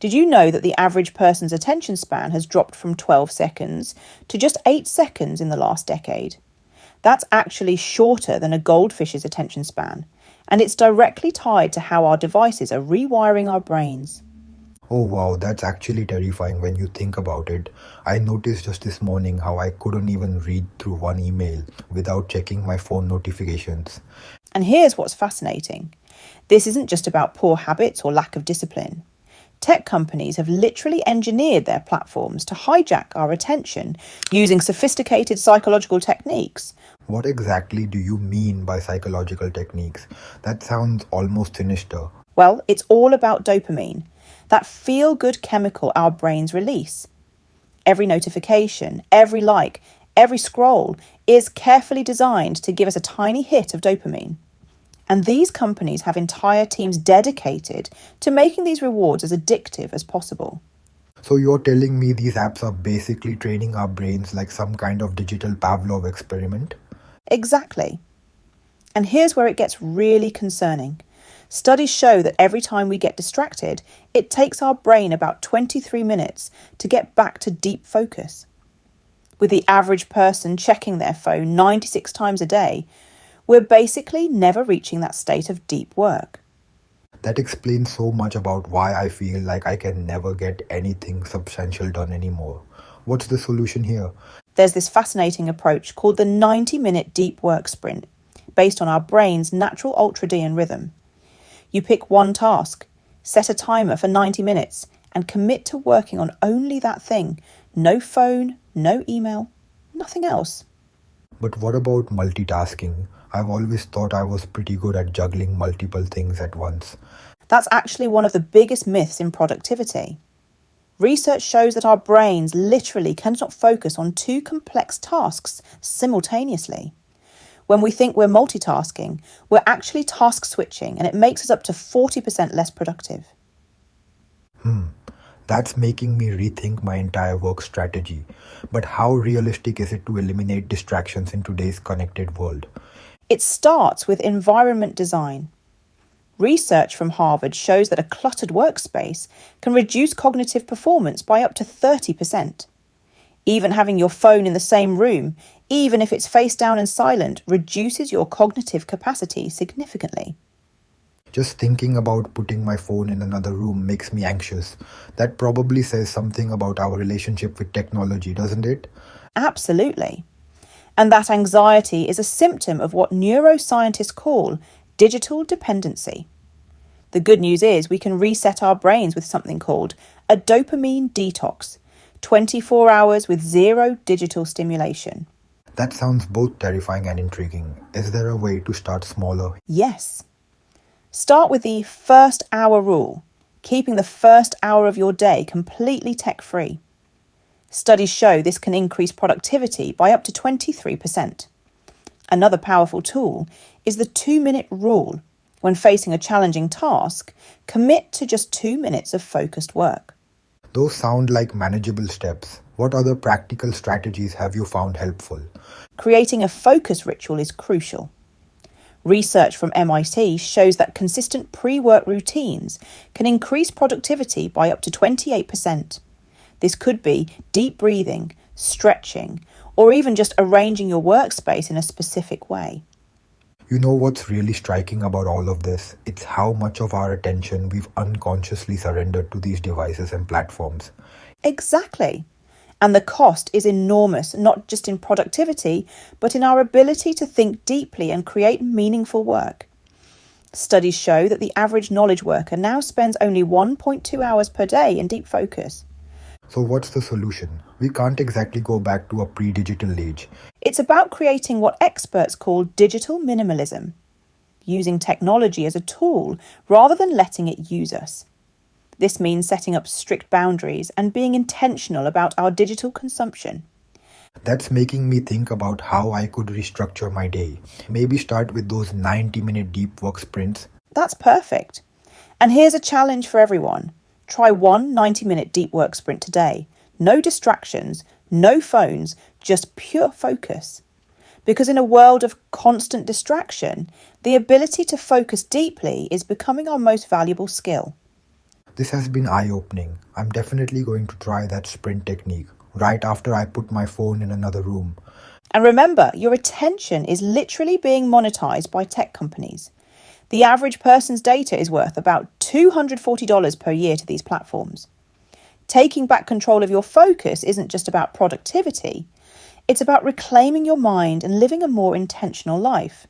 Did you know that the average person's attention span has dropped from 12 seconds to just 8 seconds in the last decade? That's actually shorter than a goldfish's attention span, and it's directly tied to how our devices are rewiring our brains. Oh wow, that's actually terrifying when you think about it. I noticed just this morning how I couldn't even read through one email without checking my phone notifications. And here's what's fascinating. This isn't just about poor habits or lack of discipline. Tech companies have literally engineered their platforms to hijack our attention using sophisticated psychological techniques. What exactly do you mean by psychological techniques? That sounds almost sinister. Well, it's all about dopamine, that feel-good chemical our brains release. Every notification, every like, every scroll is carefully designed to give us a tiny hit of dopamine. And these companies have entire teams dedicated to making these rewards as addictive as possible. So you're telling me these apps are basically training our brains like some kind of digital Pavlov experiment? Exactly. And here's where it gets really concerning. Studies show that every time we get distracted, it takes our brain about 23 minutes to get back to deep focus. With the average person checking their phone 96 times a day, we're basically never reaching that state of deep work. That explains so much about why I feel like I can never get anything substantial done anymore. What's the solution here? There's this fascinating approach called the 90-minute deep work sprint, based on our brain's natural ultradian rhythm. You pick one task, set a timer for 90 minutes, and commit to working on only that thing. No phone, no email, nothing else. But what about multitasking? I've always thought I was pretty good at juggling multiple things at once. That's actually one of the biggest myths in productivity. Research shows that our brains literally cannot focus on two complex tasks simultaneously. When we think we're multitasking, we're actually task switching, and it makes us up to 40% less productive. That's making me rethink my entire work strategy. But how realistic is it to eliminate distractions in today's connected world? It starts with environment design. Research from Harvard shows that a cluttered workspace can reduce cognitive performance by up to 30%. Even having your phone in the same room, even if it's face down and silent, reduces your cognitive capacity significantly. Just thinking about putting my phone in another room makes me anxious. That probably says something about our relationship with technology, doesn't it? Absolutely. And that anxiety is a symptom of what neuroscientists call digital dependency. The good news is we can reset our brains with something called a dopamine detox, 24 hours with zero digital stimulation. That sounds both terrifying and intriguing. Is there a way to start smaller? Yes. Start with the first hour rule, keeping the first hour of your day completely tech-free. Studies show this can increase productivity by up to 23%. Another powerful tool is the 2-minute rule. When facing a challenging task, commit to just 2 minutes of focused work. Those sound like manageable steps. What other practical strategies have you found helpful? Creating a focus ritual is crucial. Research from MIT shows that consistent pre-work routines can increase productivity by up to 28%. This could be deep breathing, stretching, or even just arranging your workspace in a specific way. You know what's really striking about all of this? It's how much of our attention we've unconsciously surrendered to these devices and platforms. Exactly. And the cost is enormous, not just in productivity, but in our ability to think deeply and create meaningful work. Studies show that the average knowledge worker now spends only 1.2 hours per day in deep focus. So what's the solution? We can't exactly go back to a pre-digital age. It's about creating what experts call digital minimalism, using technology as a tool rather than letting it use us. This means setting up strict boundaries and being intentional about our digital consumption. That's making me think about how I could restructure my day. Maybe start with those 90-minute deep work sprints. That's perfect. And here's a challenge for everyone. Try one 90-minute deep work sprint today. No distractions, no phones, just pure focus. Because in a world of constant distraction, the ability to focus deeply is becoming our most valuable skill. This has been eye-opening. I'm definitely going to try that sprint technique right after I put my phone in another room. And remember, your attention is literally being monetized by tech companies. The average person's data is worth about $240 per year to these platforms. Taking back control of your focus isn't just about productivity, it's about reclaiming your mind and living a more intentional life.